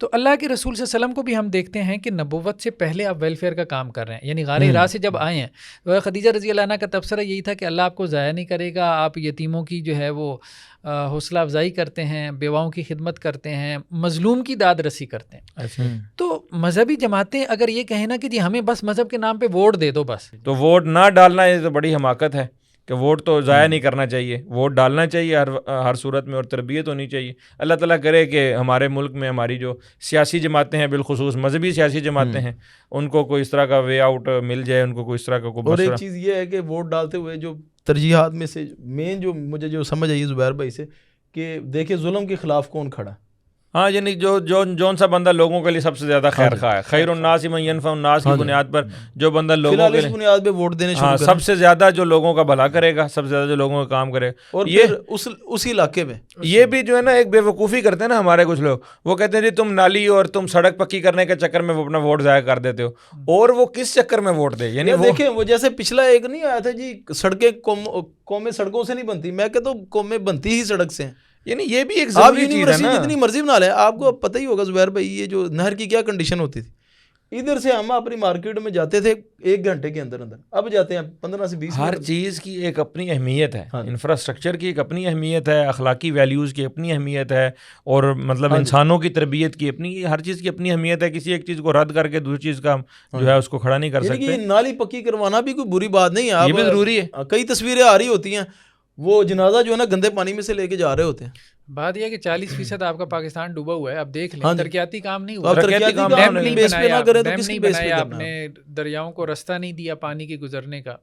تو اللہ کے رسول صلی اللہ علیہ وسلم کو بھی ہم دیکھتے ہیں کہ نبوت سے پہلے آپ ویلفیئر کا کام کر رہے ہیں، یعنی غار ہرا سے جب آئے ہیں خدیجہ رضی اللہ عنہ کا تبصرہ یہی تھا کہ اللہ آپ کو ضائع نہیں کرے گا، آپ یتیموں کی جو ہے وہ حوصلہ افزائی کرتے ہیں، بیواؤں کی خدمت کرتے ہیں، مظلوم کی داد رسی کرتے ہیں۔ تو مذہبی جماعتیں اگر یہ کہیں نا کہ جی ہمیں بس مذہب کے نام پہ ووٹ دے دو بس، تو ووٹ نہ ڈالنا یہ تو بڑی حماقت ہے کہ ووٹ تو ضائع نہیں کرنا چاہیے، ووٹ ڈالنا چاہیے ہر صورت میں، اور تربیت ہونی چاہیے۔ اللہ تعالیٰ کرے کہ ہمارے ملک میں ہماری جو سیاسی جماعتیں ہیں، بالخصوص مذہبی سیاسی جماعتیں ہیں، ان کو کوئی اس طرح کا وے آؤٹ مل جائے، ان کو کوئی اس طرح کا کوئی۔ اور ایک چیز یہ ہے کہ ووٹ ڈالتے ہوئے جو ترجیحات میں سے مین جو مجھے جو سمجھ آئی زبیر بھائی سے کہ دیکھیں ظلم کے خلاف کون کھڑا، ہاں، یعنی جون سا بندہ لوگوں کے لیے سب سے زیادہ خیر خواہ ہے، خیر الناس من ینفع الناس کی بنیاد پر جو بندہ لوگوں کے لیے بنیاد پہ ووٹ دینے شروع سب سے زیادہ جو لوگوں کا بھلا کرے گا، سب سے زیادہ جو لوگوں کا کام کرے گا، اور یہ اسی علاقے میں یہ بھی جو ہے نا ایک بے وقوفی کرتے ہیں نا ہمارے کچھ لوگ، وہ کہتے ہیں جی تم نالی اور تم سڑک پکی کرنے کے چکر میں وہ اپنا ووٹ ضائع کر دیتے ہو، اور وہ کس چکر میں ووٹ دے، یعنی دیکھیں وہ جیسے پچھلا ایک نہیں آیا تھا جی سڑکیں قومیں سڑکوں سے نہیں بنتی، میں کہتا ہوں قومیں بنتی ہی سڑک سے ہیں، یعنی یہ بھی ایک ضروری چیز ہے نا۔ جتنی مرضی بنا لیں، آپ کو پتہ ہی ہوگا زبیر بھائی یہ جو نہر کی کیا کنڈیشن ہوتی تھی، ادھر سے ہم اپنی مارکیٹ میں جاتے تھے 1 گھنٹے کے اندر، اب جاتے ہیں 15 سے 20 منٹ۔ ہر چیز کی ایک اپنی اہمیت ہے، انفراسٹرکچر کی ایک اپنی اہمیت ہے، اخلاقی ویلیوز کی اپنی اہمیت ہے، اور مطلب انسانوں کی تربیت کی اپنی، ہر چیز کی اپنی اہمیت ہے۔ کسی ایک چیز کو رد کر کے دوسری چیز کا جو ہے اس کو کھڑا نہیں کر سکتے۔ نالی پکی کروانا بھی کوئی بری بات نہیں ہے، یہ بھی ضروری ہے۔ کئی تصویریں آ رہی ہوتی ہیں، وہ جنازہ جو ہے نا گندے پانی میں سے لے کے جا رہے ہوتے ہیں۔ بات یہ ہے کہ 40% آپ کا پاکستان ڈوبا ہوا ہے، اب دیکھ لیں ترقیاتی کام نہیں ہوا، ترقیاتی کام ڈیم نہیں بنایا آپ نے، دریاؤں کو رستہ نہیں دیا پانی کے گزرنے کا۔